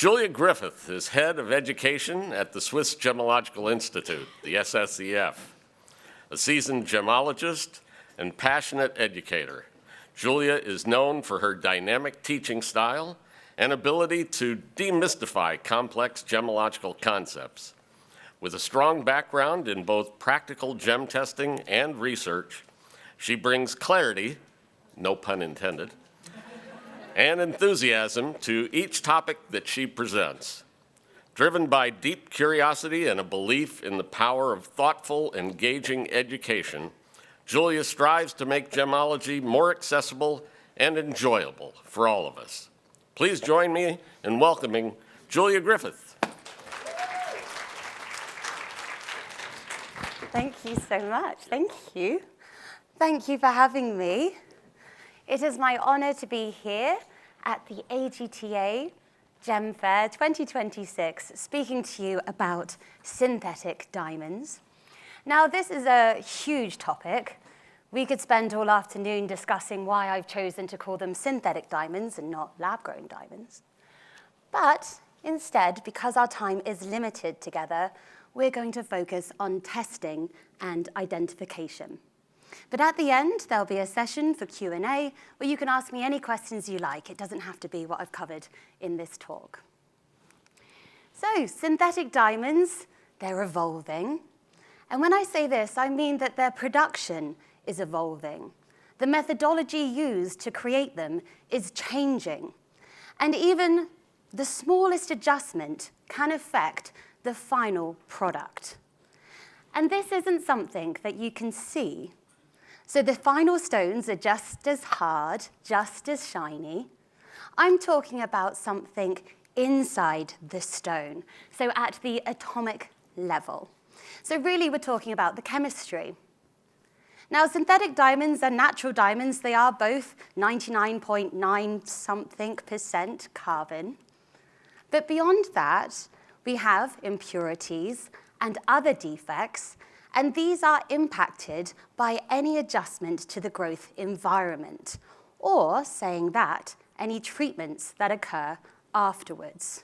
Julia Griffith is head of education at the Swiss Gemmological Institute, the SSEF, a seasoned gemologist and passionate educator. Julia is known for her dynamic teaching style and ability to demystify complex gemmological concepts. With a strong background in both practical gem testing and research, she brings clarity, no pun intended, and enthusiasm to each topic that she presents. Driven by deep curiosity and a belief in the power of thoughtful, engaging education, Julia strives to make gemology more accessible and enjoyable for all of us. Please join me in welcoming Julia Griffith. Thank you so much. Thank you. Thank you for having me. It is my honor to be here at the AGTA Gem Fair 2026, speaking to you about synthetic diamonds. Now, this is a huge topic. We could spend all afternoon discussing why I've chosen to call them synthetic diamonds and not lab-grown diamonds. But instead, because our time is limited together, we're going to focus on testing and identification. But at the end, there'll be a session for Q&A where you can ask me any questions you like. It doesn't have to be what I've covered in this talk. So, synthetic diamonds, they're evolving. And when I say this, I mean that their production is evolving. The methodology used to create them is changing. And even the smallest adjustment can affect the final product. And this isn't something that you can see. So the final stones are just as hard, just as shiny. I'm talking about something inside the stone, so at the atomic level. So really, we're talking about the chemistry. Now, synthetic diamonds and natural diamonds, they are both 99.9-something% carbon. But beyond that, we have impurities and other defects, and these are impacted by any adjustment to the growth environment, or, saying that, any treatments that occur afterwards.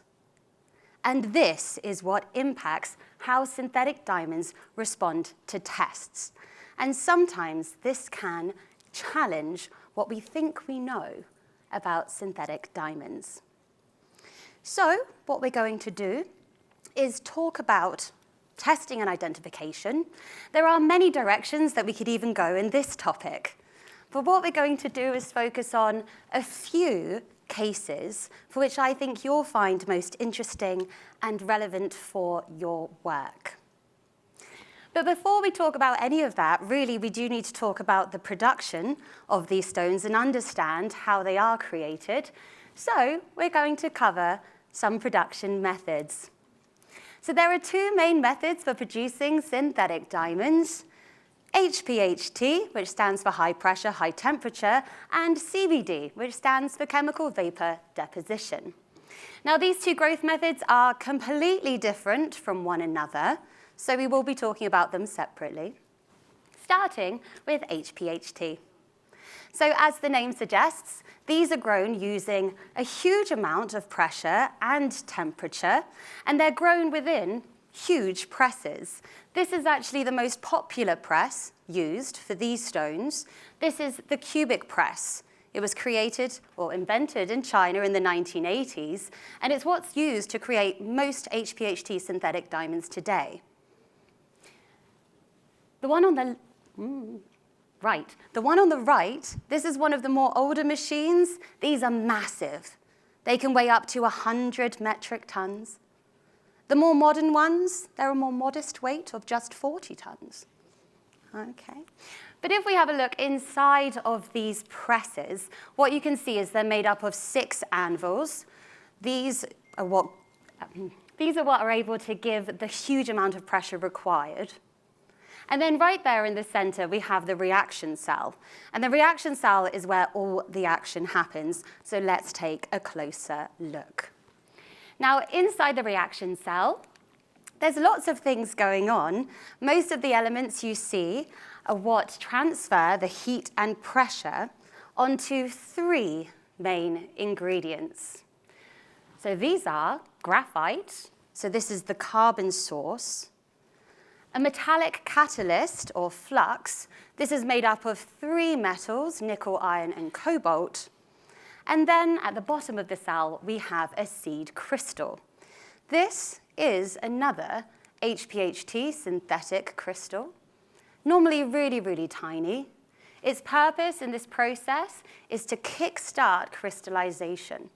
And this is what impacts how synthetic diamonds respond to tests. And sometimes this can challenge what we think we know about synthetic diamonds. So what we're going to do is talk about testing and identification. There are many directions that we could even go in this topic. But what we're going to do is focus on a few cases for which I think you'll find most interesting and relevant for your work. But before we talk about any of that, really we do need to talk about the production of these stones and understand how they are created. So we're going to cover some production methods. So there are two main methods for producing synthetic diamonds: HPHT, which stands for high pressure, high temperature, and CVD, which stands for chemical vapor deposition. Now, these two growth methods are completely different from one another, so we will be talking about them separately, starting with HPHT. So as the name suggests, these are grown using a huge amount of pressure and temperature, and they're grown within huge presses. This is actually the most popular press used for these stones. This is the cubic press. It was created or invented in China in the 1980s, and it's what's used to create most HPHT synthetic diamonds today. The one on the right, this is one of the more older machines. These are massive. They can weigh up to 100 metric tons. The more modern ones, they're a more modest weight of just 40 tons. Okay. But if we have a look inside of these presses, what you can see is they're made up of 6 anvils. These are what are able to give the huge amount of pressure required. And then right there in the center, we have the reaction cell. And the reaction cell is where all the action happens. So let's take a closer look. Now, inside the reaction cell, there's lots of things going on. Most of the elements you see are what transfer the heat and pressure onto 3 main ingredients. So these are graphite, so this is the carbon source. A metallic catalyst, or flux, this is made up of 3 metals, nickel, iron, and cobalt. And then at the bottom of the cell, we have a seed crystal. This is another HPHT synthetic crystal, normally really, really tiny. Its purpose in this process is to kickstart crystallization.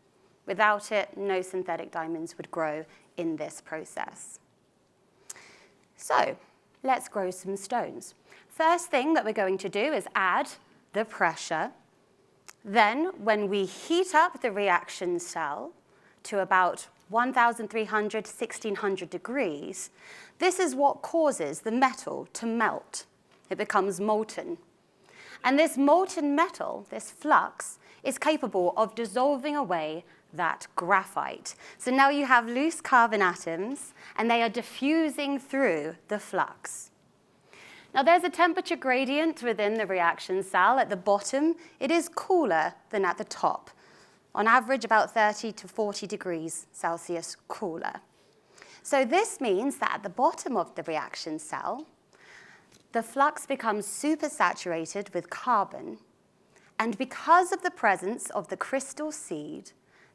Without it, no synthetic diamonds would grow in this process. So let's grow some stones. First thing that we're going to do is add the pressure. Then, when we heat up the reaction cell to about 1,300 to 1,600 degrees, this is what causes the metal to melt. It becomes molten. And this molten metal, this flux, is capable of dissolving away that graphite. So now you have loose carbon atoms, and they are diffusing through the flux. Now there's a temperature gradient within the reaction cell. At the bottom, it is cooler than at the top. On average, about 30 to 40 degrees Celsius cooler. So this means that at the bottom of the reaction cell, the flux becomes supersaturated with carbon. And because of the presence of the crystal seed,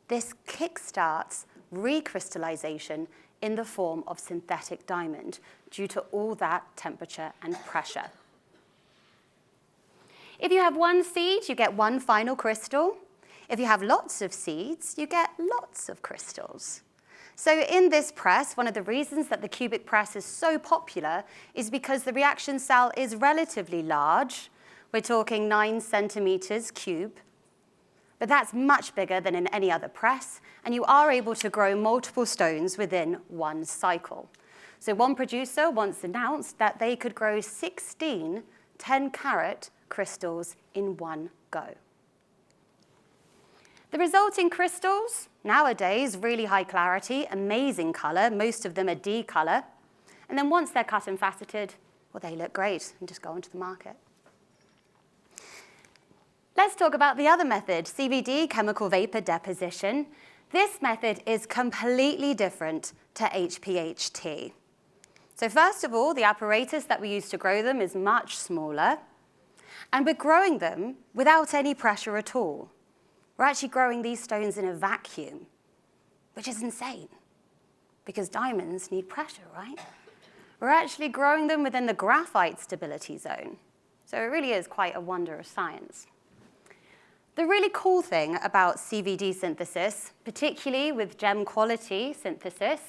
this kickstarts recrystallization in the form of synthetic diamond due to all that temperature and pressure. If you have one seed, you get one final crystal. If you have lots of seeds, you get lots of crystals. So in this press, one of the reasons that the cubic press is so popular is because the reaction cell is relatively large. We're talking 9 centimeters cube. But that's much bigger than in any other press, and you are able to grow multiple stones within one cycle. So one producer once announced that they could grow 16 10-carat crystals in one go. The resulting crystals, nowadays, really high clarity, amazing color. Most of them are D color. And then once they're cut and faceted, well, they look great and just go onto the market. Let's talk about the other method, CVD, chemical vapor deposition. This method is completely different to HPHT. So first of all, the apparatus that we use to grow them is much smaller, and we're growing them without any pressure at all. We're actually growing these stones in a vacuum, which is insane, because diamonds need pressure, right? We're actually growing them within the graphite stability zone. So it really is quite a wonder of science. The really cool thing about CVD synthesis, particularly with gem quality synthesis,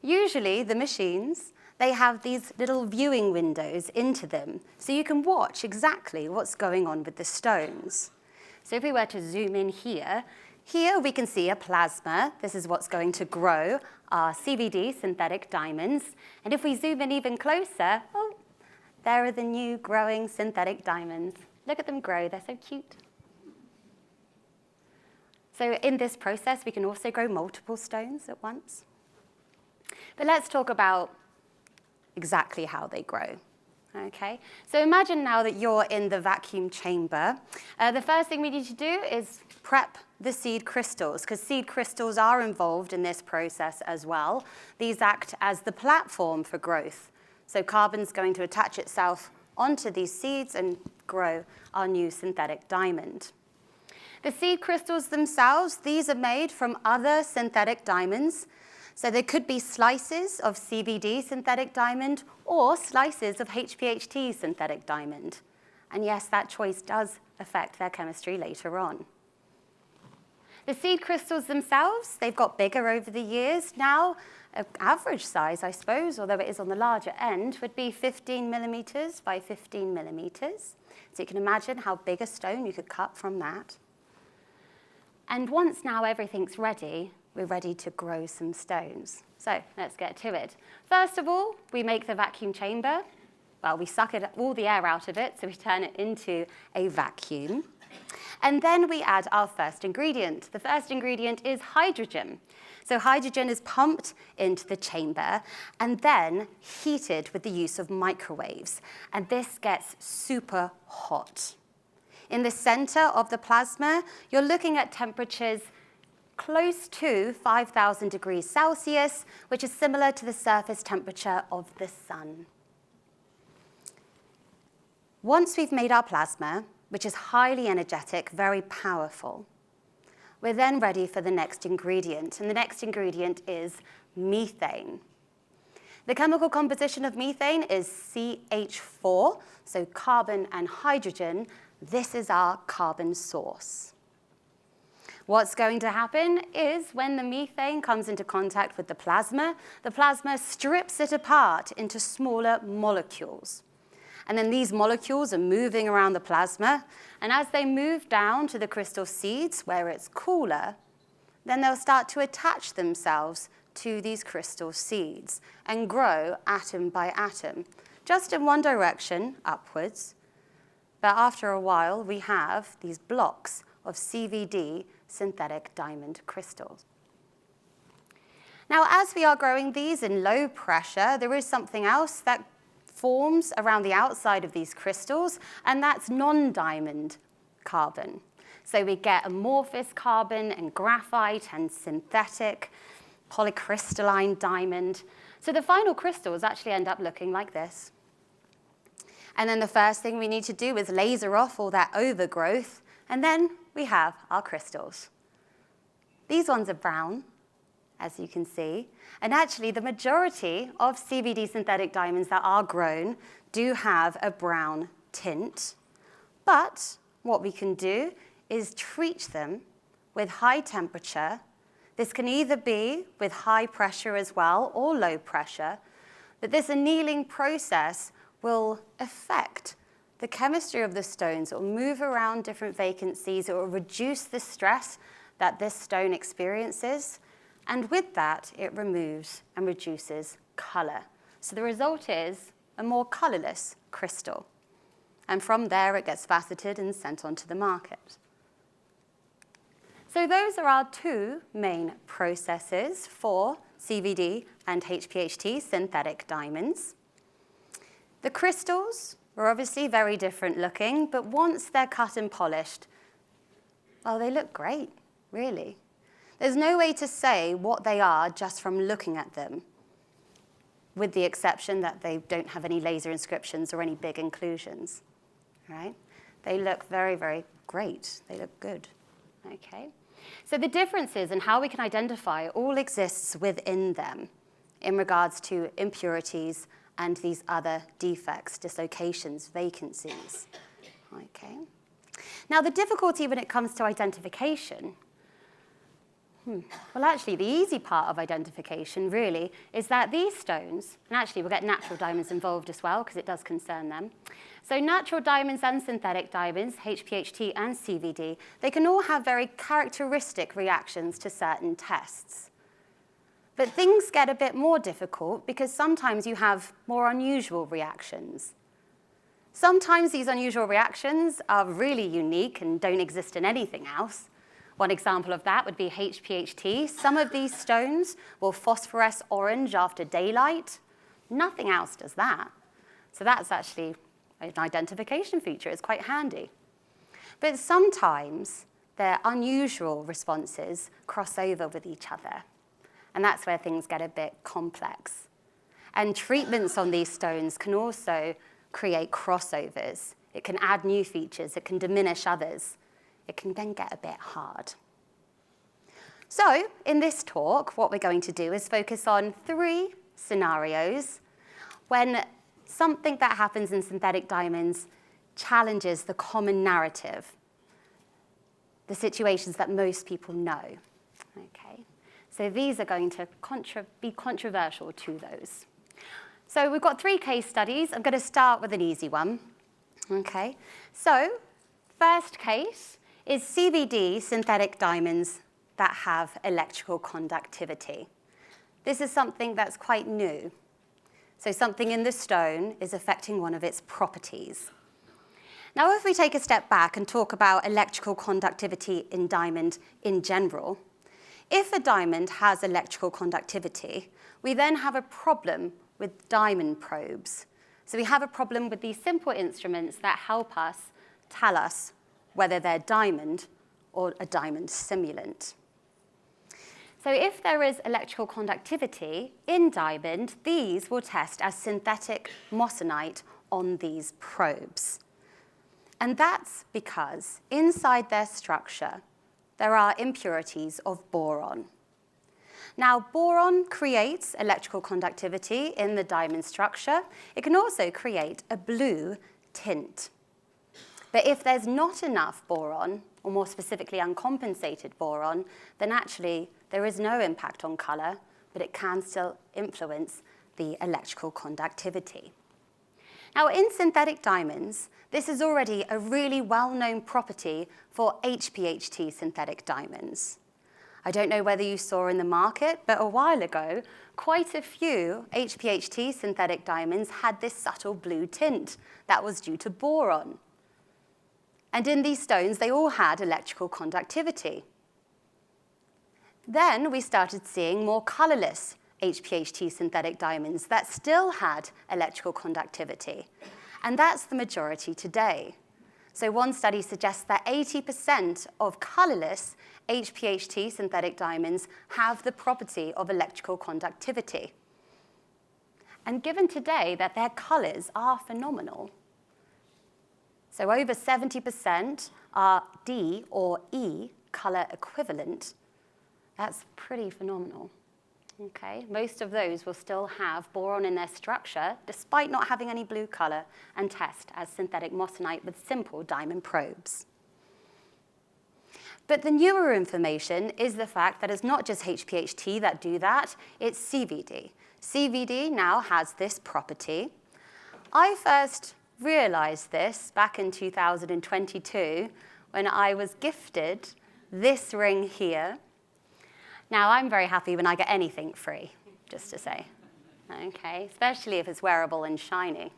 usually the machines, they have these little viewing windows into them, so you can watch exactly what's going on with the stones. So if we were to zoom in here we can see a plasma. This is what's going to grow our CVD synthetic diamonds. And if we zoom in even closer, oh, there are the new growing synthetic diamonds. Look at them grow, they're so cute. So in this process, we can also grow multiple stones at once. But let's talk about exactly how they grow. Okay, so imagine now that you're in the vacuum chamber. The first thing we need to do is prep the seed crystals, because seed crystals are involved in this process as well. These act as the platform for growth. So carbon's going to attach itself onto these seeds and grow our new synthetic diamond. The seed crystals themselves, these are made from other synthetic diamonds. So there could be slices of CVD synthetic diamond or slices of HPHT synthetic diamond. And yes, that choice does affect their chemistry later on. The seed crystals themselves, they've got bigger over the years. Now, an average size, I suppose, although it is on the larger end, would be 15 millimeters by 15 millimeters. So you can imagine how big a stone you could cut from that. And once now everything's ready, we're ready to grow some stones. So let's get to it. First of all, we make the vacuum chamber. Well, we suck all the air out of it, so we turn it into a vacuum. And then we add our first ingredient. The first ingredient is hydrogen. So hydrogen is pumped into the chamber and then heated with the use of microwaves. And this gets super hot. In the center of the plasma, you're looking at temperatures close to 5,000 degrees Celsius, which is similar to the surface temperature of the sun. Once we've made our plasma, which is highly energetic, very powerful, we're then ready for the next ingredient, and the next ingredient is methane. The chemical composition of methane is CH4, so carbon and hydrogen. This is our carbon source. What's going to happen is when the methane comes into contact with the plasma strips it apart into smaller molecules. And then these molecules are moving around the plasma, and as they move down to the crystal seeds where it's cooler, then they'll start to attach themselves to these crystal seeds and grow atom by atom, just in one direction, upwards. But after a while, we have these blocks of CVD, synthetic diamond crystals. Now, as we are growing these in low pressure, there is something else that forms around the outside of these crystals, and that's non-diamond carbon. So we get amorphous carbon and graphite and synthetic polycrystalline diamond. So the final crystals actually end up looking like this. And then the first thing we need to do is laser off all that overgrowth, and then we have our crystals. These ones are brown, as you can see. And actually, the majority of CVD synthetic diamonds that are grown do have a brown tint. But what we can do is treat them with high temperature. This can either be with high pressure as well or low pressure. But this annealing process will affect the chemistry of the stones. It will move around different vacancies. It will reduce the stress that this stone experiences. And with that, it removes and reduces color. So the result is a more colorless crystal. And from there, it gets faceted and sent onto the market. So those are our two main processes for CVD and HPHT, synthetic diamonds. The crystals are obviously very different looking, but once they're cut and polished, well, they look great, really. There's no way to say what they are just from looking at them, with the exception that they don't have any laser inscriptions or any big inclusions, right? They look very, very great. They look good, okay? So the differences in how we can identify all exists within them in regards to impurities and these other defects, dislocations, vacancies, okay? Now, the difficulty when it comes to identification, well, actually, the easy part of identification, really, is that these stones, and actually we'll get natural diamonds involved as well, because it does concern them. So natural diamonds and synthetic diamonds, HPHT and CVD, they can all have very characteristic reactions to certain tests. But things get a bit more difficult because sometimes you have more unusual reactions. Sometimes these unusual reactions are really unique and don't exist in anything else. One example of that would be HPHT. Some of these stones will phosphoresce orange after daylight. Nothing else does that. So that's actually an identification feature. It's quite handy. But sometimes their unusual responses cross over with each other. And that's where things get a bit complex. And treatments on these stones can also create crossovers. It can add new features. It can diminish others. It can then get a bit hard. So in this talk, what we're going to do is focus on 3 scenarios when something that happens in synthetic diamonds challenges the common narrative, the situations that most people know. Okay. So these are going to be controversial to those. So we've got 3 case studies. I'm going to start with an easy one. Okay. So first case is CVD, synthetic diamonds that have electrical conductivity. This is something that's quite new. So something in the stone is affecting one of its properties. Now, if we take a step back and talk about electrical conductivity in diamond in general, if a diamond has electrical conductivity, we then have a problem with diamond probes. So we have a problem with these simple instruments that help us tell us whether they're diamond or a diamond simulant. So if there is electrical conductivity in diamond, these will test as synthetic moissanite on these probes. And that's because inside their structure, there are impurities of boron. Now, boron creates electrical conductivity in the diamond structure. It can also create a blue tint. But if there's not enough boron, or more specifically uncompensated boron, then actually there is no impact on color, but it can still influence the electrical conductivity. Now, in synthetic diamonds, this is already a really well-known property for HPHT synthetic diamonds. I don't know whether you saw in the market, but a while ago, quite a few HPHT synthetic diamonds had this subtle blue tint that was due to boron. And in these stones, they all had electrical conductivity. Then we started seeing more colorless HPHT synthetic diamonds that still had electrical conductivity. And that's the majority today. So one study suggests that 80% of colorless HPHT synthetic diamonds have the property of electrical conductivity. And given today that their colors are phenomenal, so over 70% are D or E color equivalent, that's pretty phenomenal. Okay, most of those will still have boron in their structure, despite not having any blue color, and test as synthetic moissanite with simple diamond probes. But the newer information is the fact that it's not just HPHT that do that, it's CVD. CVD now has this property. I first realized this back in 2022 when I was gifted this ring here. Now, I'm very happy when I get anything free, just to say, okay, especially if it's wearable and shiny,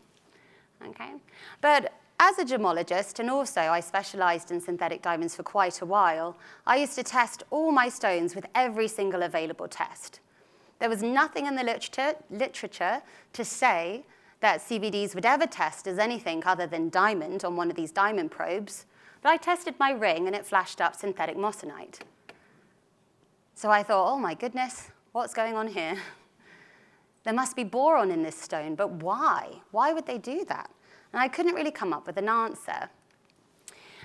okay? But as a gemologist, and also I specialized in synthetic diamonds for quite a while, I used to test all my stones with every single available test. There was nothing in the literature to say that CVDs would ever test as anything other than diamond on one of these diamond probes, but I tested my ring and it flashed up synthetic moissanite. So I thought, oh my goodness, what's going on here? There must be boron in this stone, but why? Why would they do that? And I couldn't really come up with an answer.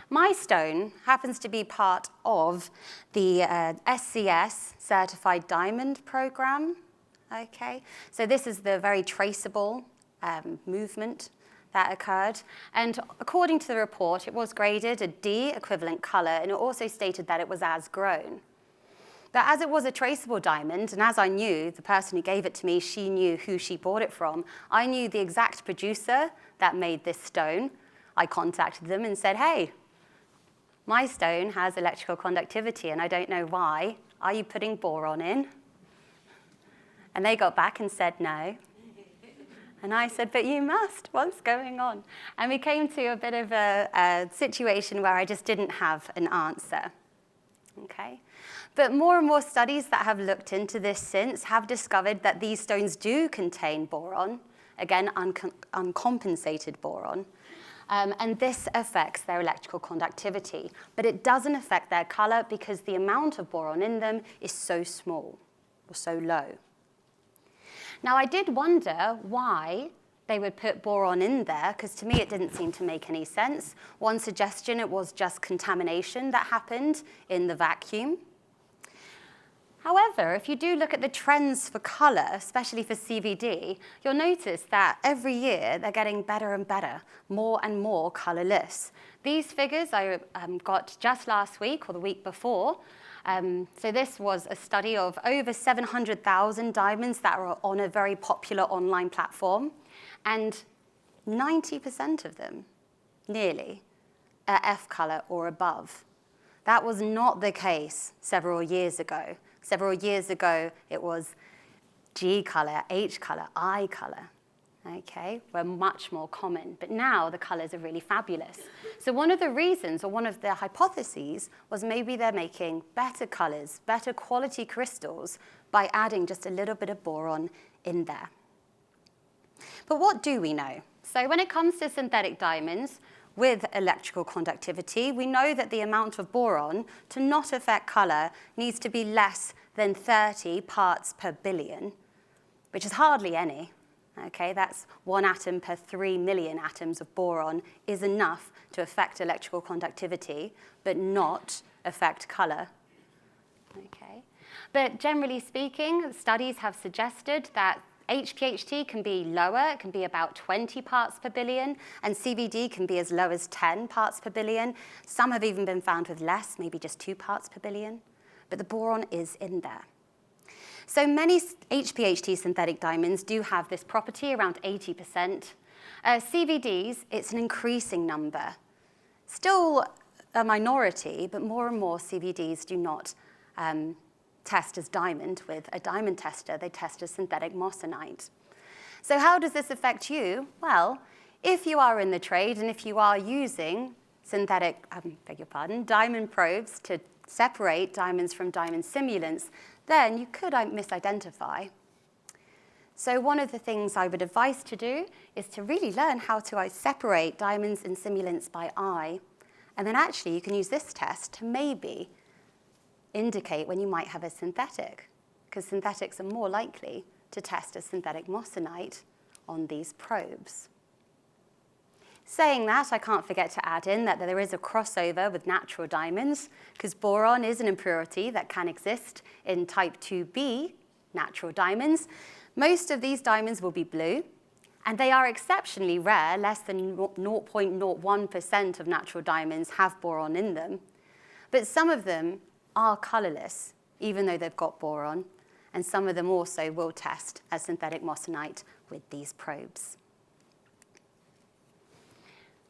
My stone happens to be part of the SCS Certified Diamond Program. Okay, so this is the very traceable movement that occurred. And according to the report, it was graded a D equivalent color, and it also stated that it was as grown. But as it was a traceable diamond, and as I knew, the person who gave it to me, she knew who she bought it from, I knew the exact producer that made this stone. I contacted them and said, hey, my stone has electrical conductivity, and I don't know why. Are you putting boron in? And they got back and said no. And I said, but you must. What's going on? And we came to a bit of a situation where I just didn't have an answer. Okay? But more and more studies that have looked into this since have discovered that these stones do contain boron, again, uncompensated boron, and this affects their electrical conductivity. But it doesn't affect their color because the amount of boron in them is so small or so low. Now, I did wonder why they would put boron in there, because to me it didn't seem to make any sense. One suggestion, it was just contamination that happened in the vacuum. However, if you do look at the trends for color, especially for CVD, you'll notice that every year they're getting better and better, more and more colorless. These figures I got just last week or the week before. So this was a study of over 700,000 diamonds that are on a very popular online platform, and 90% of them, nearly, are F color or above. That was not the case several years ago. Several years ago, it was G color, H color, I color, okay, were much more common. But now the colors are really fabulous. So one of the reasons, or one of the hypotheses, was maybe they're making better colors, better quality crystals by adding just a little bit of boron in there. But what do we know? So when it comes to synthetic diamonds, with electrical conductivity, we know that the amount of boron to not affect color needs to be less than 30 parts per billion, which is hardly any. Okay, that's 1 atom per 3 million atoms of boron is enough to affect electrical conductivity, but not affect color. Okay. But generally speaking, studies have suggested that HPHT can be lower, it can be about 20 parts per billion, and CVD can be as low as 10 parts per billion. Some have even been found with less, maybe just 2 parts per billion, but the boron is in there. So many HPHT synthetic diamonds do have this property, around 80%. CVDs, it's an increasing number. Still a minority, but more and more CVDs do not test as diamond with a diamond tester. They test as synthetic moissanite. So how does this affect you? Well, if you are in the trade and if you are using synthetic, diamond probes to separate diamonds from diamond simulants, then you could misidentify. So one of the things I would advise to do is to really learn how to separate diamonds and simulants by eye. And then actually you can use this test to maybe indicate when you might have a synthetic, because synthetics are more likely to test as synthetic moissanite on these probes. Saying that, I can't forget to add in that there is a crossover with natural diamonds, because boron is an impurity that can exist in type 2b natural diamonds. Most of these diamonds will be blue, and they are exceptionally rare. Less than 0.01% of natural diamonds have boron in them. But some of them are colorless, even though they've got boron, and some of them also will test as synthetic moissanite with these probes.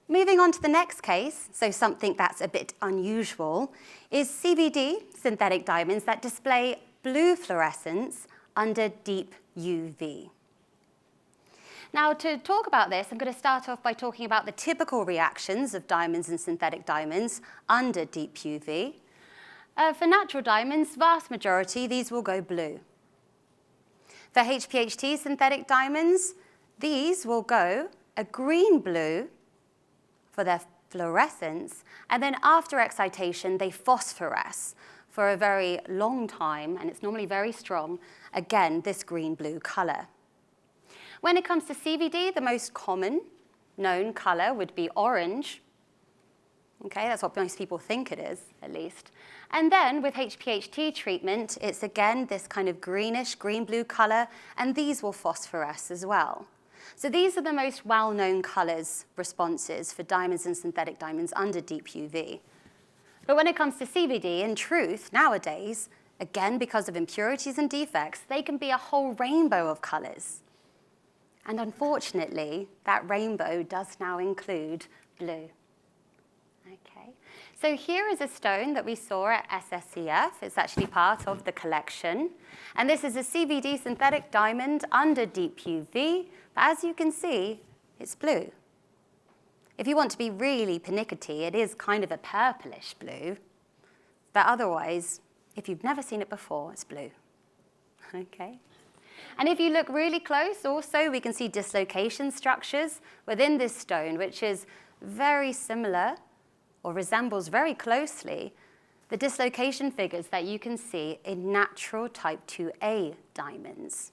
Moving on to the next case, so something that's a bit unusual, is CVD, synthetic diamonds, that display blue fluorescence under deep UV. Now, to talk about this, I'm going to start off by talking about the typical reactions of diamonds and synthetic diamonds under deep UV. For natural diamonds, vast majority, these will go blue. For HPHT synthetic diamonds, these will go a green-blue for their fluorescence, and then after excitation, they phosphoresce for a very long time, and it's normally very strong, again, this green-blue color. When it comes to CVD, the most common known color would be orange. Okay, that's what most people think it is, at least. And then with HPHT treatment, it's again this kind of greenish, green-blue color, and these will phosphoresce as well. So these are the most well-known colors responses for diamonds and synthetic diamonds under deep UV. But when it comes to CVD, in truth, nowadays, again, because of impurities and defects, they can be a whole rainbow of colors. And unfortunately, that rainbow does now include blue. Okay. So here is a stone that we saw at SSEF. It's actually part of the collection. And this is a CVD synthetic diamond under deep UV. But as you can see, it's blue. If you want to be really pernickety, it is kind of a purplish blue. But otherwise, if you've never seen it before, it's blue. Okay. And if you look really close, also, we can see dislocation structures within this stone, which is very similar or resembles very closely the dislocation figures that you can see in natural type 2A diamonds.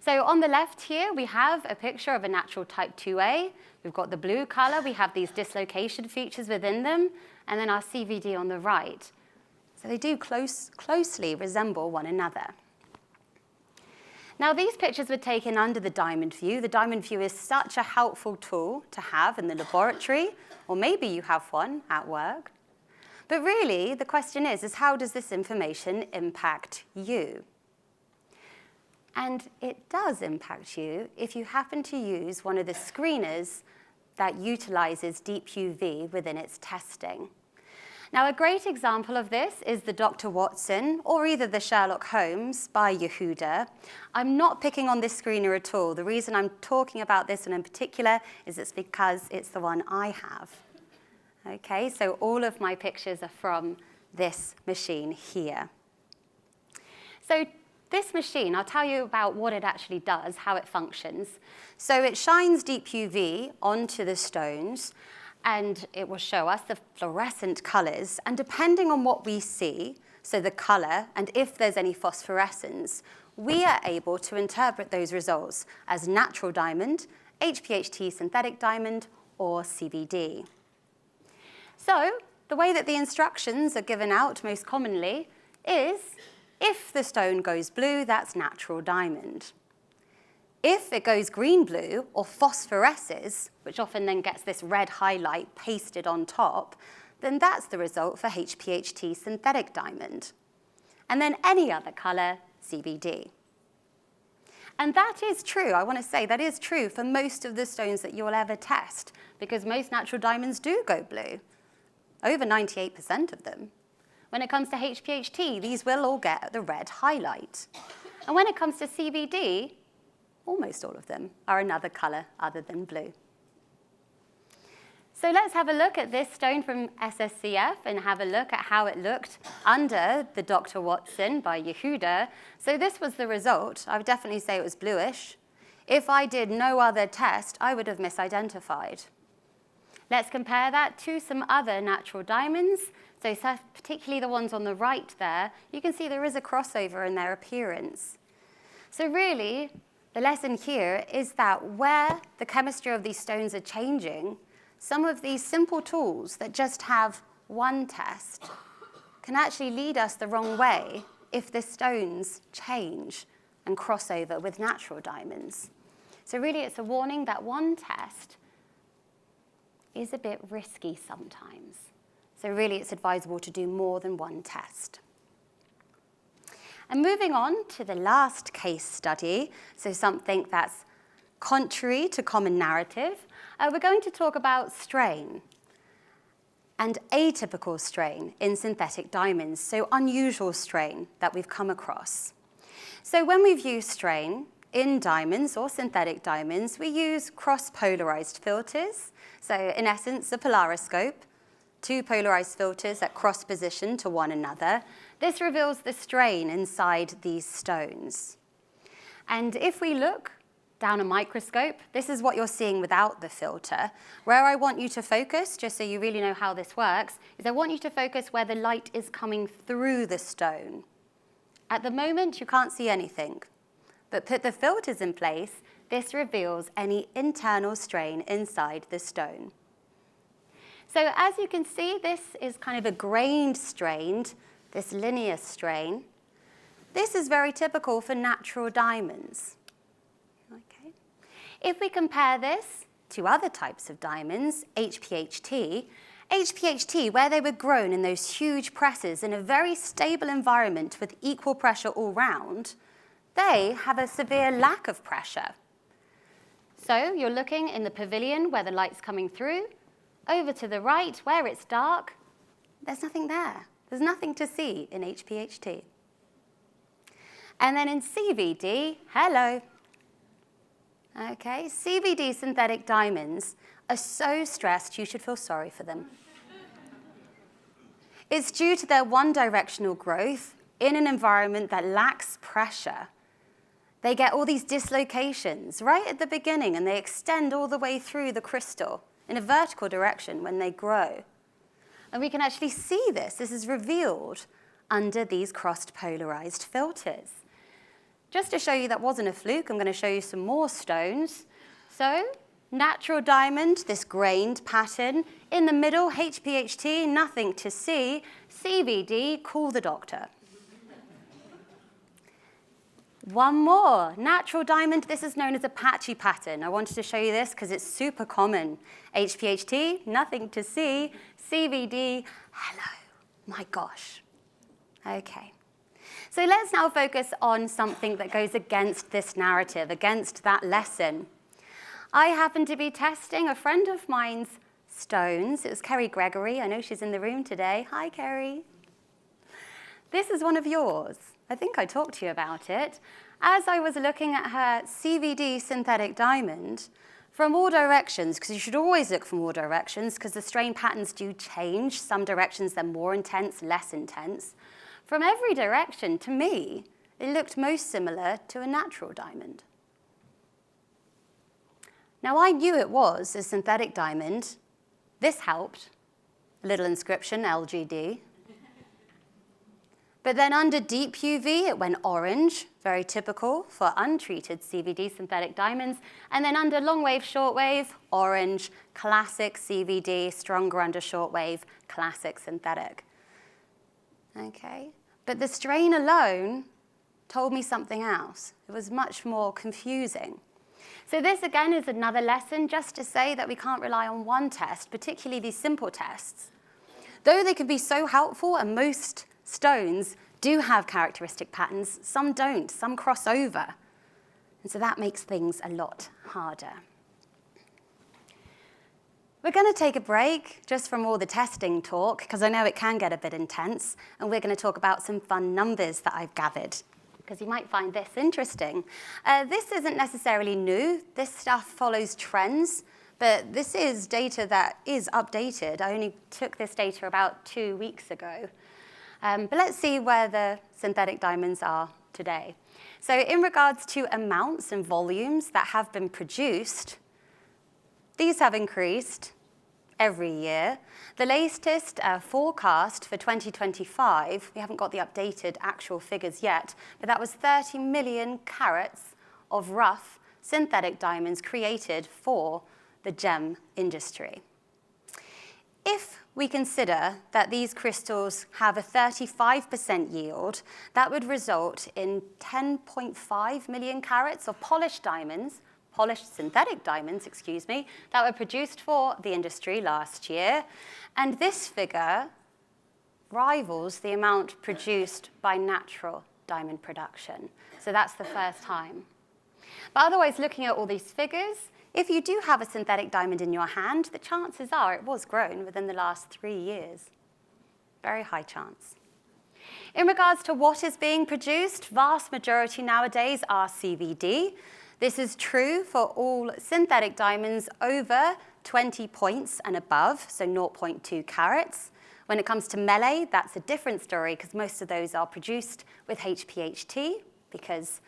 So on the left here, we have a picture of a natural type 2A. We've got the blue color. We have these dislocation features within them, and then our CVD on the right. So they do closely resemble one another. Now, these pictures were taken under the diamond view. The diamond view is such a helpful tool to have in the laboratory, or maybe you have one at work. But really, the question is how does this information impact you? And it does impact you if you happen to use one of the screeners that utilizes deep UV within its testing. Now, a great example of this is the Dr. Watson, or either the Sherlock Holmes by Yehuda. I'm not picking on this screener at all. The reason I'm talking about this one in particular is it's because it's the one I have. Okay, so all of my pictures are from this machine here. So this machine, I'll tell you about what it actually does, how it functions. So it shines deep UV onto the stones, and it will show us the fluorescent colors. And depending on what we see, so the color, and if there's any phosphorescence, we are able to interpret those results as natural diamond, HPHT synthetic diamond, or CVD. So the way that the instructions are given out most commonly is, if the stone goes blue, that's natural diamond. If it goes green-blue or phosphoresces, which often then gets this red highlight pasted on top, then that's the result for HPHT synthetic diamond. And then any other color, CVD. And that is true, I want to say, that is true for most of the stones that you'll ever test, because most natural diamonds do go blue, over 98% of them. When it comes to HPHT, these will all get the red highlight. And when it comes to CVD, almost all of them are another color other than blue. So let's have a look at this stone from SSEF and have a look at how it looked under the Dr. Watson by Yehuda. So this was the result. I would definitely say it was bluish. If I did no other test, I would have misidentified. Let's compare that to some other natural diamonds. So particularly the ones on the right there, you can see there is a crossover in their appearance. So really, the lesson here is that where the chemistry of these stones are changing, some of these simple tools that just have one test can actually lead us the wrong way if the stones change and cross over with natural diamonds. So really it's a warning that one test is a bit risky sometimes. So really it's advisable to do more than one test. And moving on to the last case study, so something that's contrary to common narrative, we're going to talk about strain and atypical strain in synthetic diamonds, so unusual strain that we've come across. So when we view strain in diamonds or synthetic diamonds, we use cross-polarized filters, so in essence a polariscope, two polarized filters that cross-position to one another. This reveals the strain inside these stones. And if we look down a microscope, this is what you're seeing without the filter. Where I want you to focus, just so you really know how this works, is I want you to focus where the light is coming through the stone. At the moment, you can't see anything, but put the filters in place, this reveals any internal strain inside the stone. So as you can see, this is kind of a grained strain, this linear strain. This is very typical for natural diamonds. Okay. If we compare this to other types of diamonds, HPHT, where they were grown in those huge presses in a very stable environment with equal pressure all round, they have a severe lack of pressure. So you're looking in the pavilion where the light's coming through. Over to the right, where it's dark, there's nothing there. There's nothing to see in HPHT. And then in CVD, hello. Okay, CVD synthetic diamonds are so stressed you should feel sorry for them. It's due to their one-directional growth in an environment that lacks pressure. They get all these dislocations right at the beginning, and they extend all the way through the crystal in a vertical direction when they grow. And we can actually see this. This is revealed under these crossed polarized filters. Just to show you that wasn't a fluke, I'm going to show you some more stones. So, natural diamond, this grained pattern. In the middle, HPHT, nothing to see. CVD, call the doctor. One more, natural diamond. This is known as a patchy pattern. I wanted to show you this because it's super common. HPHT, nothing to see. CVD, hello, my gosh. Okay. So let's now focus on something that goes against this narrative, against that lesson. I happened to be testing a friend of mine's stones. It was Kerry Gregory. I know she's in the room today. Hi, Kerry. This is one of yours. I think I talked to you about it. As I was looking at her CVD synthetic diamond, from all directions, because you should always look from all directions, because the strain patterns do change. Some directions they're more intense, less intense. From every direction, to me, it looked most similar to a natural diamond. Now, I knew it was a synthetic diamond. This helped. A little inscription, LGD. But then under deep UV, it went orange, very typical for untreated CVD synthetic diamonds. And then under long wave, short wave, orange, classic CVD, stronger under short wave, classic synthetic. Okay, but the strain alone told me something else. It was much more confusing. So this again is another lesson just to say that we can't rely on one test, particularly these simple tests. Though they can be so helpful, and most stones do have characteristic patterns, some don't, some cross over. And so that makes things a lot harder. We're going to take a break just from all the testing talk, because I know it can get a bit intense, and we're going to talk about some fun numbers that I've gathered, because you might find this interesting. This isn't necessarily new. This stuff follows trends, but this is data that is updated. I only took this data about 2 weeks ago. But let's see where the synthetic diamonds are today. So in regards to amounts and volumes that have been produced, these have increased every year. The latest forecast for 2025, we haven't got the updated actual figures yet, but that was 30 million carats of rough synthetic diamonds created for the gem industry. If we consider that these crystals have a 35% yield, that would result in 10.5 million carats of polished synthetic diamonds, that were produced for the industry last year. And this figure rivals the amount produced by natural diamond production. So that's the first time. But otherwise, looking at all these figures, if you do have a synthetic diamond in your hand, the chances are it was grown within the last 3 years. Very high chance. In regards to what is being produced, vast majority nowadays are CVD. This is true for all synthetic diamonds over 20 points and above, so 0.2 carats. When it comes to melee, that's a different story, because most of those are produced with HPHT, because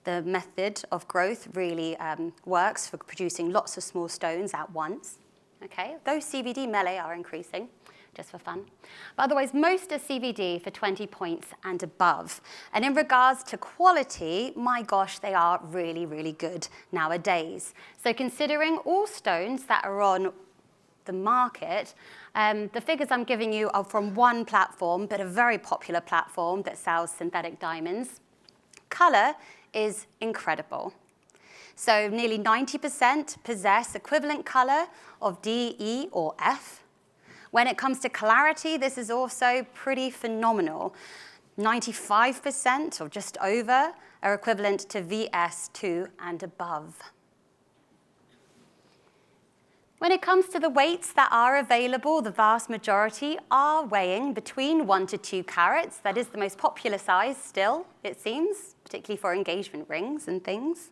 the method of growth really works for producing lots of small stones at once. Okay, those CVD melee are increasing, just for fun. But otherwise, most are CVD for 20 points and above. And in regards to quality, my gosh, they are really, really good nowadays. So considering all stones that are on the market, the figures I'm giving you are from one platform, but a very popular platform that sells synthetic diamonds. Color is incredible. So nearly 90% possess equivalent color of D, E, or F. When it comes to clarity, this is also pretty phenomenal. 95% or just over are equivalent to VS2 and above. When it comes to the weights that are available, the vast majority are weighing between 1 to 2 carats. That is the most popular size still, it seems, particularly for engagement rings and things.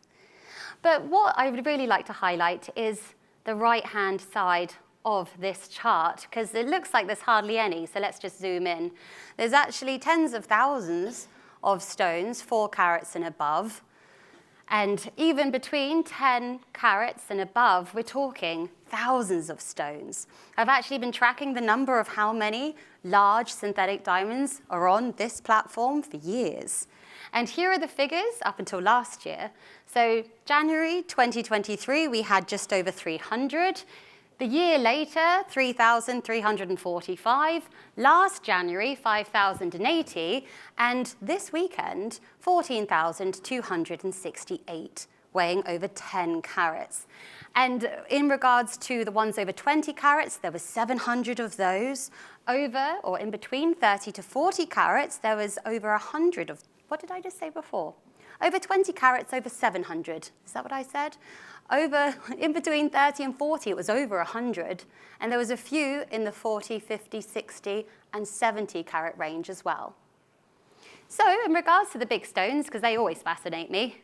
But what I would really like to highlight is the right-hand side of this chart, because it looks like there's hardly any, so let's just zoom in. There's actually tens of thousands of stones, 4 carats and above. And even between 10 carats and above, we're talking thousands of stones. I've actually been tracking the number of how many large synthetic diamonds are on this platform for years. And here are the figures up until last year. So January 2023, we had just over 300. The year later, 3,345. Last January, 5,080. And this weekend, 14,268, weighing over 10 carats. And in regards to the ones over 20 carats, there were 700 of those. Over, or in between 30 to 40 carats, there was over 100 of, what did I just say before? Over 20 carats, over 700. Is that what I said? Over, in between 30 and 40, it was over 100. And there was a few in the 40, 50, 60, and 70 carat range as well. So in regards to the big stones, because they always fascinate me,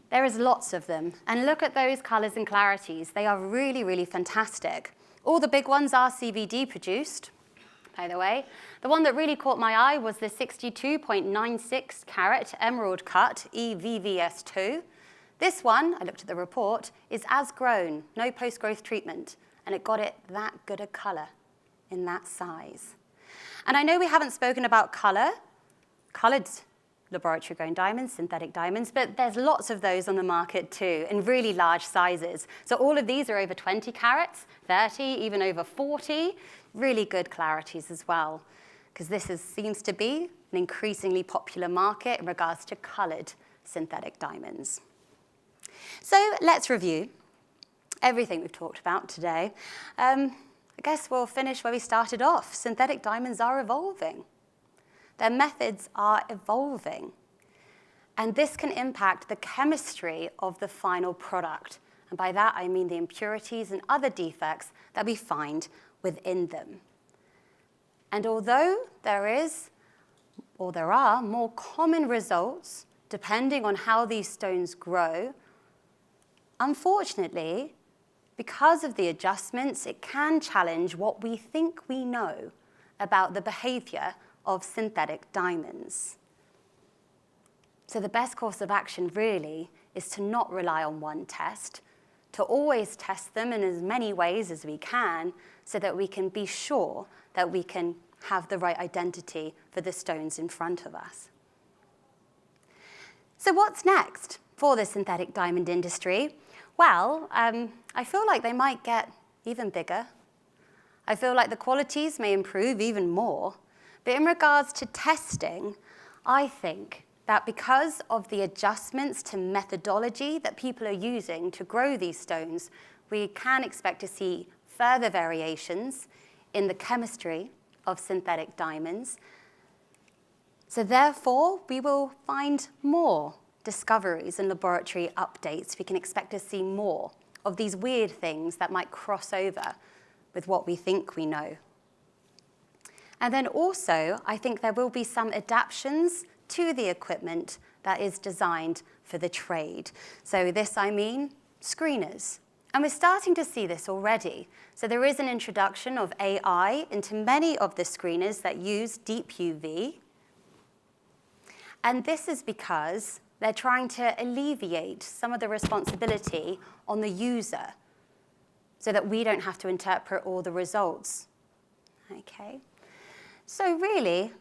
there is lots of them. And look at those colors and clarities. They are really, really fantastic. All the big ones are CVD produced, by the way. The one that really caught my eye was the 62.96 carat emerald cut EVVS2. This one, I looked at the report, is as grown, no post-growth treatment, and it got it that good a color in that size. And I know we haven't spoken about color, colored laboratory-grown diamonds, synthetic diamonds, but there's lots of those on the market too, in really large sizes. So all of these are over 20 carats, 30, even over 40, really good clarities as well, because seems to be an increasingly popular market in regards to colored synthetic diamonds. So let's review everything we've talked about today. I guess we'll finish where we started off. Synthetic diamonds are evolving. Their methods are evolving. And this can impact the chemistry of the final product. And by that, I mean the impurities and other defects that we find within them. And although there are more common results depending on how these stones grow, unfortunately, because of the adjustments, it can challenge what we think we know about the behavior of synthetic diamonds. So the best course of action really is to not rely on one test, to always test them in as many ways as we can so that we can be sure that we can have the right identity for the stones in front of us. So what's next for the synthetic diamond industry? Well, I feel like they might get even bigger. I feel like the qualities may improve even more. But in regards to testing, I think that because of the adjustments to methodology that people are using to grow these stones, we can expect to see further variations in the chemistry of synthetic diamonds. So therefore, we will find more discoveries and laboratory updates. We can expect to see more of these weird things that might cross over with what we think we know. And then also, I think there will be some adaptations to the equipment that is designed for the trade. So this, I mean, screeners. And we're starting to see this already. So there is an introduction of AI into many of the screeners that use deep UV. And this is because they're trying to alleviate some of the responsibility on the user so that we don't have to interpret all the results. Okay? So really,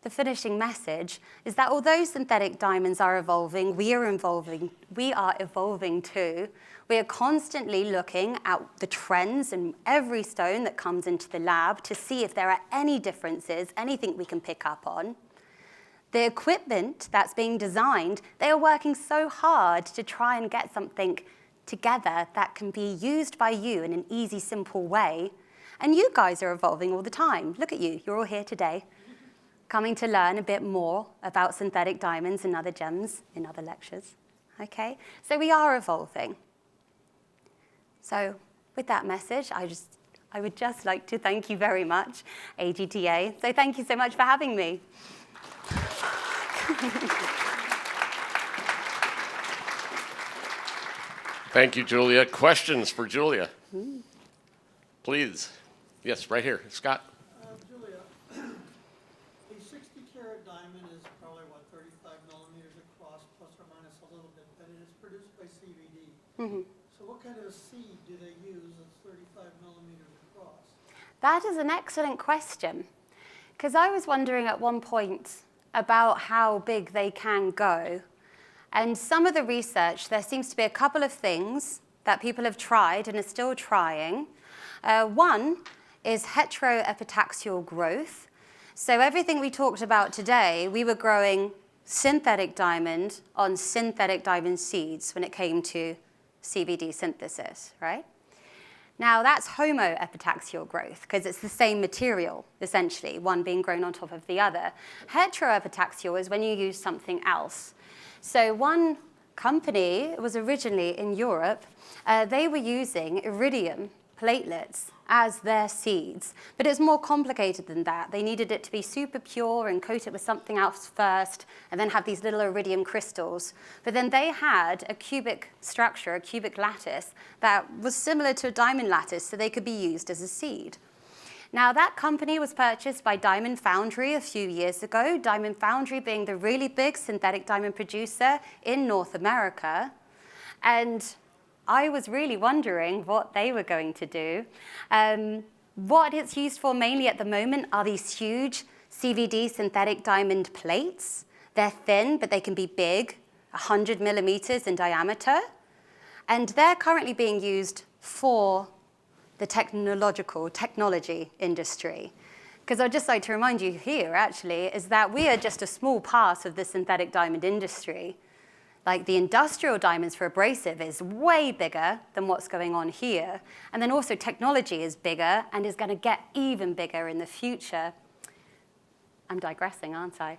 the finishing message is that although synthetic diamonds are evolving, we are evolving too. We are constantly looking at the trends in every stone that comes into the lab to see if there are any differences, anything we can pick up on. The equipment that's being designed, they are working so hard to try and get something together that can be used by you in an easy, simple way. And you guys are evolving all the time. Look at you, you're all here today, coming to learn a bit more about synthetic diamonds and other gems in other lectures. Okay, so we are evolving. So with that message, I would just like to thank you very much, AGTA. So thank you so much for having me. Thank you, Julia. Questions for Julia? Please. Yes, right here. Scott. Julia, a 60-carat diamond is probably, 35 millimeters across, plus or minus a little bit, but it is produced by CVD. Mm-hmm. So what kind of a seed do they use that's 35 millimeters across? That is an excellent question, because I was wondering at one point about how big they can go. And some of the research, there seems to be a couple of things that people have tried and are still trying. One is heteroepitaxial growth. So everything we talked about today, we were growing synthetic diamond on synthetic diamond seeds when it came to CVD synthesis, right? Now that's homoepitaxial growth because it's the same material, essentially, one being grown on top of the other. Heteroepitaxial is when you use something else. So one company, it was originally in Europe, they were using iridium platelets as their seeds, but it's more complicated than that. They needed it to be super pure and coat it with something else first, and then have these little iridium crystals. But then they had a cubic structure, a cubic lattice, that was similar to a diamond lattice, so they could be used as a seed. Now, that company was purchased by Diamond Foundry a few years ago, Diamond Foundry being the really big synthetic diamond producer in North America. And I was really wondering what they were going to do. What it's used for mainly at the moment are these huge CVD, synthetic diamond plates. They're thin, but they can be big, 100 millimeters in diameter. And they're currently being used for the technology industry. Because I'd just like to remind you here, actually, is that we are just a small part of the synthetic diamond industry. Like the industrial diamonds for abrasive is way bigger than what's going on here. And then also technology is bigger and is going to get even bigger in the future. I'm digressing, aren't I?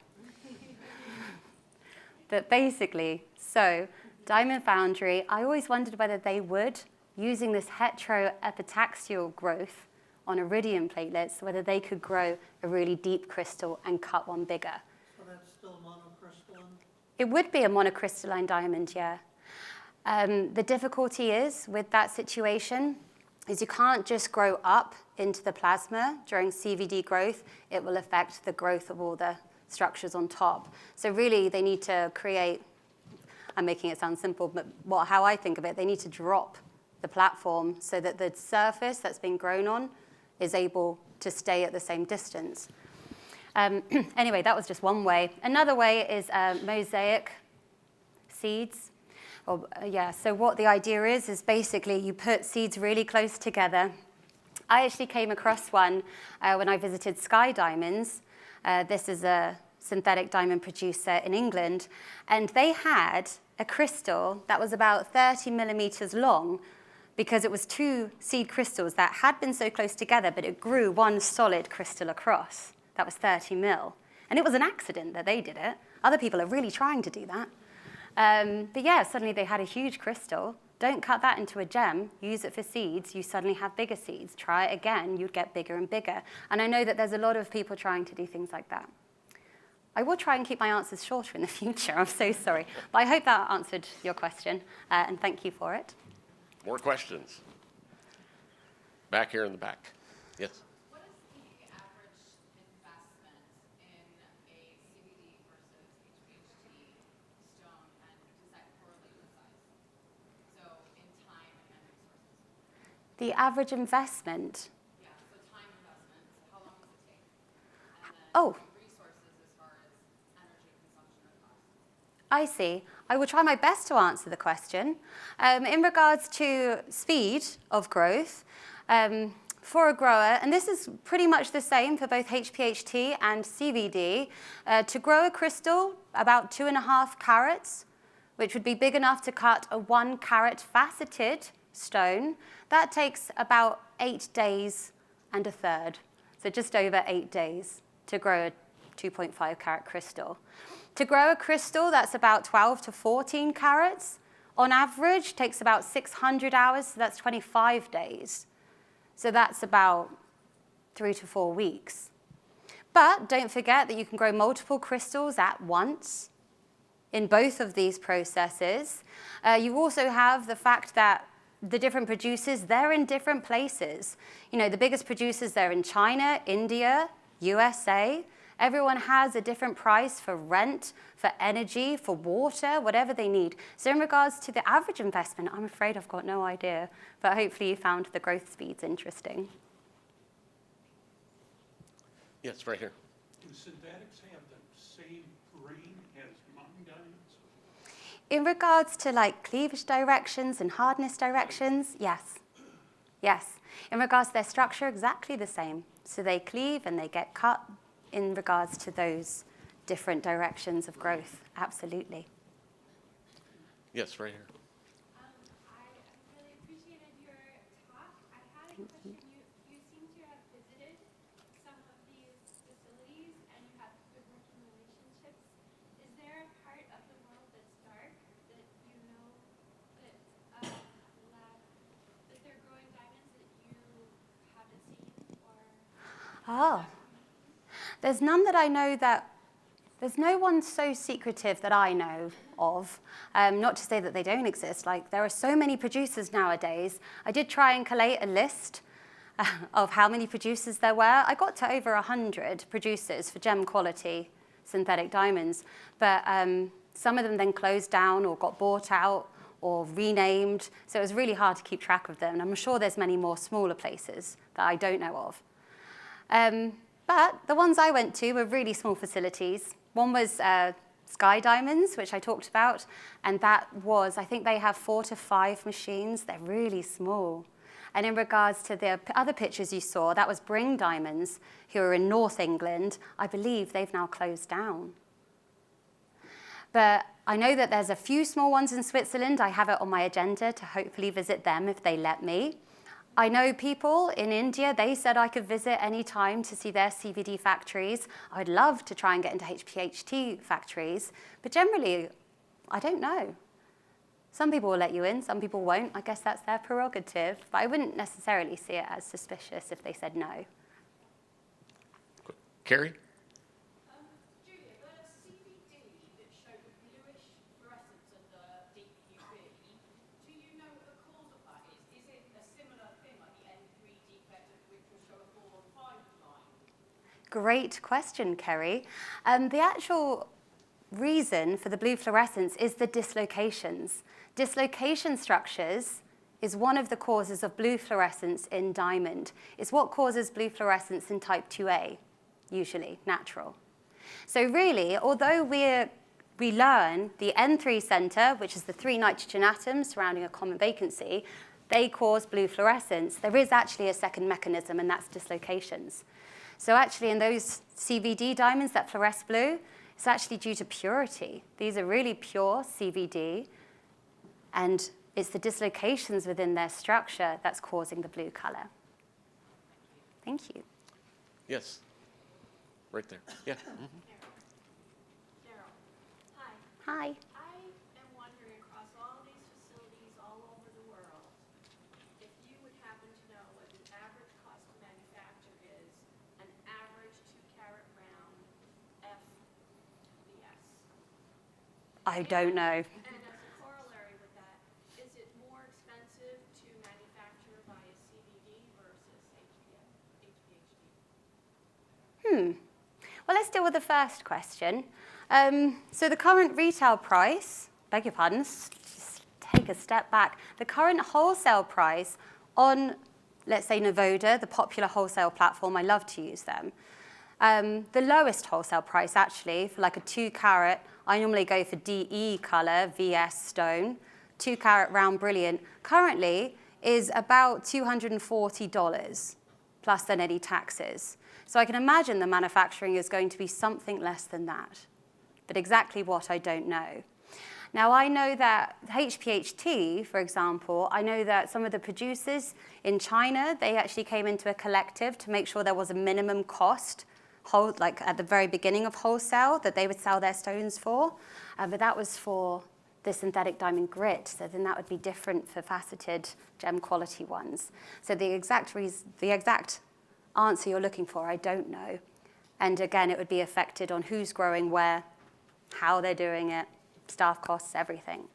But basically, so Diamond Foundry, I always wondered whether they would, using this heteroepitaxial growth on iridium platelets, whether they could grow a really deep crystal and cut one bigger. So that's still monocrystalline? It would be a monocrystalline diamond, yeah. The difficulty is with that situation is you can't just grow up into the plasma during CVD growth. It will affect the growth of all the structures on top. So really they need to create, I'm making it sound simple, but how I think of it, they need to drop the platform so that the surface that's been grown on is able to stay at the same distance. Anyway, that was just one way. Another way is mosaic seeds. So what the idea is basically you put seeds really close together. I actually came across one when I visited Sky Diamonds. This is a synthetic diamond producer in England, and they had a crystal that was about 30 millimeters long because it was two seed crystals that had been so close together, but it grew one solid crystal across. That was 30 mil. And it was an accident that they did it. Other people are really trying to do that. But yeah, suddenly they had a huge crystal. Don't cut that into a gem. Use it for seeds. You suddenly have bigger seeds. Try it again. You'd get bigger and bigger. And I know that there's a lot of people trying to do things like that. I will try and keep my answers shorter in the future. I'm so sorry. But I hope that answered your question. And thank you for it. More questions? Back here in the back. Yes? What is the average investment in a CVD versus HPHT stone, and does that correlate with size? So in time and resources? The average investment. Yeah, so time investment, how long does it take? And then resources as far as energy consumption or cost. I see. I will try my best to answer the question. In regards to speed of growth, for a grower, and this is pretty much the same for both HPHT and CVD, to grow a crystal about 2.5 carats, which would be big enough to cut a 1 carat faceted stone, that takes about 8 days and a third. So just over 8 days to grow a 2.5 carat crystal. To grow a crystal that's about 12 to 14 carats, on average, takes about 600 hours, so that's 25 days. So that's about 3 to 4 weeks. But don't forget that you can grow multiple crystals at once in both of these processes. You also have the fact that the different producers, they're in different places. You know, the biggest producers, they're in China, India, USA. Everyone has a different price for rent, for energy, for water, whatever they need. So in regards to the average investment, I'm afraid I've got no idea, but hopefully you found the growth speeds interesting. Yes, right here. Do synthetics have the same grain as mountain diamonds? In regards to like cleavage directions and hardness directions, yes. Yes. In regards to their structure, exactly the same. So they cleave and they get cut in regards to those different directions of growth, absolutely. Yes, right here. I really appreciated your talk. I had a question. You seem to have visited some of these facilities and you have good working relationships. Is there a part of the world that's dark that you know that that they're growing diamonds that you haven't seen or? There's none that I know that, there's no one so secretive that I know of. Not to say that they don't exist. Like, there are so many producers nowadays. I did try and collate a list of how many producers there were. I got to over 100 producers for gem quality synthetic diamonds. But some of them then closed down or got bought out or renamed. So it was really hard to keep track of them. And I'm sure there's many more smaller places that I don't know of. But the ones I went to were really small facilities. One was Sky Diamonds, which I talked about, and that was, I think they have 4 to 5 machines. They're really small. And in regards to the other pictures you saw, that was Bring Diamonds, who are in North England. I believe they've now closed down. But I know that there's a few small ones in Switzerland. I have it on my agenda to hopefully visit them if they let me. I know people in India, they said I could visit any time to see their CVD factories. I would love to try and get into HPHT factories, but generally, I don't know. Some people will let you in, some people won't. I guess that's their prerogative, but I wouldn't necessarily see it as suspicious if they said no. Carrie? Julia, the CVD that showed the bluish fluorescence of the DUV, do you know what the cause of that is? Is it a similar thing like the N3 defect which will show a 4 on 5 line? Great question, Kerry. The actual reason for the blue fluorescence is the dislocations. Dislocation structures is one of the causes of blue fluorescence in diamond. It's what causes blue fluorescence in type 2A, usually, natural. So really, although we learn the N3 center, which is the 3 nitrogen atoms surrounding a common vacancy, they cause blue fluorescence, there is actually a second mechanism, and that's dislocations. So actually, in those CVD diamonds that fluoresce blue, it's actually due to purity. These are really pure CVD, and it's the dislocations within their structure that's causing the blue color. Thank you. Yes. Right there. Yeah. Cheryl. Hi. Hi. I am wondering across all these facilities all over the world, if you would happen to know what the average cost to manufacture is an average 2-carat round FBS. I don't know. And as a corollary with that, is it more expensive to manufacture by a CVD versus HPHT? Well, let's deal with the first question. So the current retail price, beg your pardon, just take a step back. The current wholesale price on, let's say, Navoda, the popular wholesale platform, I love to use them. The lowest wholesale price, actually, for like a 2-carat, I normally go for DE color, VS stone, 2-carat round brilliant, currently is about $240, plus then any taxes. So I can imagine the manufacturing is going to be something less than that. But exactly what, I don't know. Now, I know that HPHT, for example, I know that some of the producers in China, they actually came into a collective to make sure there was a minimum cost, like at the very beginning of wholesale, that they would sell their stones for. But that was for the synthetic diamond grit, so then that would be different for faceted gem quality ones. So the exact answer you're looking for, I don't know. And again, it would be affected on who's growing where, how they're doing it, staff costs, everything.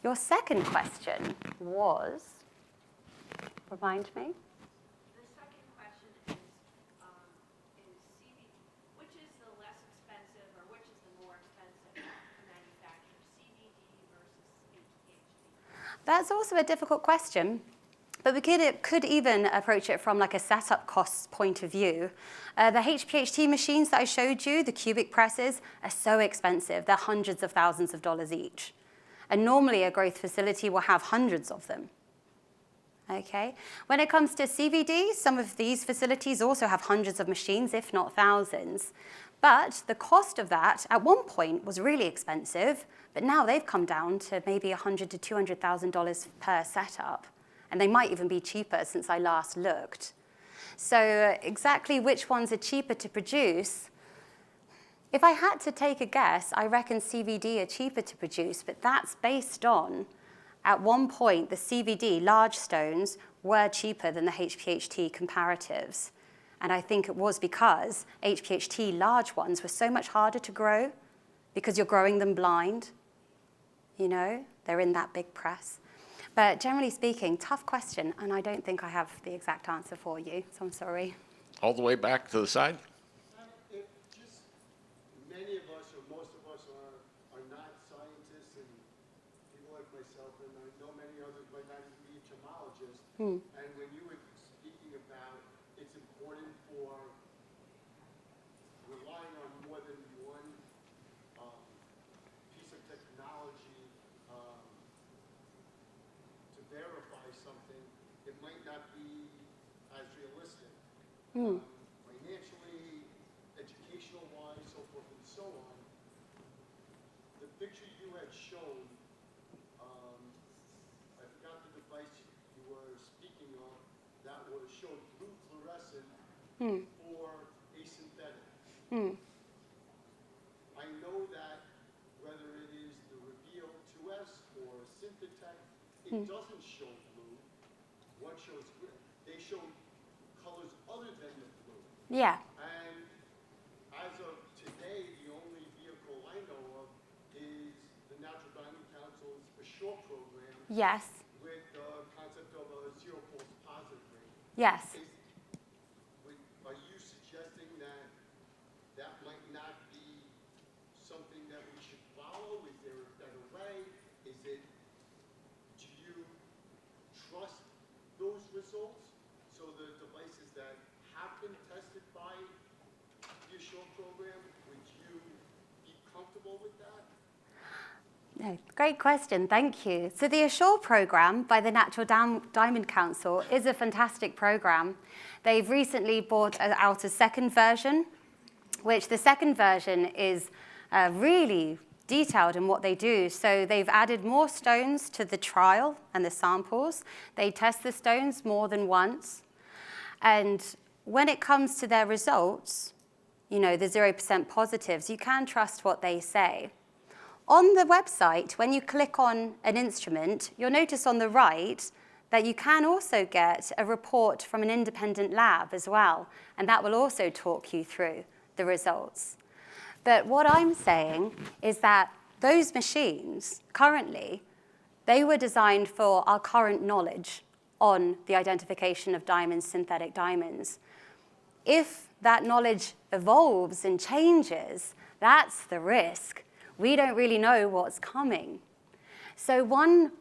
Your second question was, remind me? The second question is CVD, which is the less expensive or which is the more expensive to manufacture, CVD versus HPHT? That's also a difficult question. But we could even approach it from like a setup costs point of view. The HPHT machines that I showed you, the cubic presses, are so expensive. They're hundreds of thousands of dollars each. And normally a growth facility will have hundreds of them. Okay? When it comes to CVD, some of these facilities also have hundreds of machines, if not thousands. But the cost of that at one point was really expensive, but now they've come down to maybe $100,000 to $200,000 per setup. And they might even be cheaper since I last looked. So exactly which ones are cheaper to produce, if I had to take a guess, I reckon CVD are cheaper to produce, but that's based on, at one point, the CVD large stones were cheaper than the HPHT comparatives. And I think it was because HPHT large ones were so much harder to grow because you're growing them blind. You know, they're in that big press. But generally speaking, tough question, and I don't think I have the exact answer for you, so I'm sorry. All the way back to the side? If just many of us, or most of us, are not scientists, and people like myself, and I know many others might not even be gemologists. And when you were speaking about it's important for relying on more than one piece of technology to verify something, it might not be as realistic. Financially, educational-wise, so forth and so on. The picture you had shown, I forgot the device you were speaking of, that was showed blue fluorescent for asynthetic. I know that whether it is the Reveal 2S or Synthetech, it doesn't show blue. What shows green? They show colors other than the blue. Yeah. And as of today, the only vehicle I know of is the Natural Diamond Council's Assure program Yes. with the concept of a zero false positive rate. Yes. Are you suggesting that that might not be something that we should follow? Is there a better way? Do you trust those results? So the devices that have been tested by the Assure program, would you be comfortable with that? No, great question, thank you. So the Assure program by the Natural Diamond Council is a fantastic program. They've recently brought out a second version, which the second version is really detailed in what they do. So they've added more stones to the trial and the samples. They test the stones more than once. And when it comes to their results, the 0% positives, you can trust what they say. On the website, when you click on an instrument, you'll notice on the right that you can also get a report from an independent lab as well, and that will also talk you through the results. But what I'm saying is that those machines, currently, they were designed for our current knowledge on the identification of diamonds, synthetic diamonds. If that knowledge evolves and changes, that's the risk. We don't really know what's coming. So one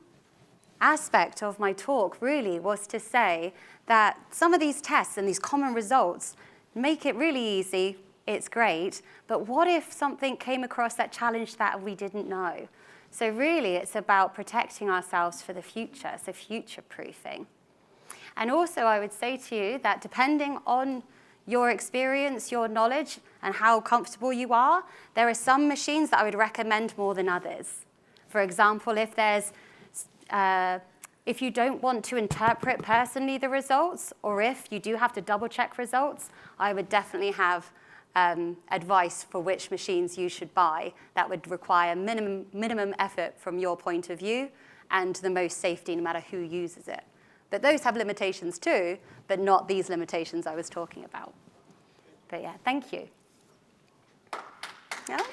aspect of my talk really was to say that some of these tests and these common results make it really easy, it's great, but what if something came across that challenged that we didn't know? So really it's about protecting ourselves for the future, so future-proofing. And also I would say to you that depending on your experience, your knowledge, and how comfortable you are, there are some machines that I would recommend more than others. For example, if you don't want to interpret personally the results, or if you do have to double-check results, I would definitely have advice for which machines you should buy that would require minimum effort from your point of view and the most safety no matter who uses it. But those have limitations too, but not these limitations I was talking about. But yeah, thank you. Yeah?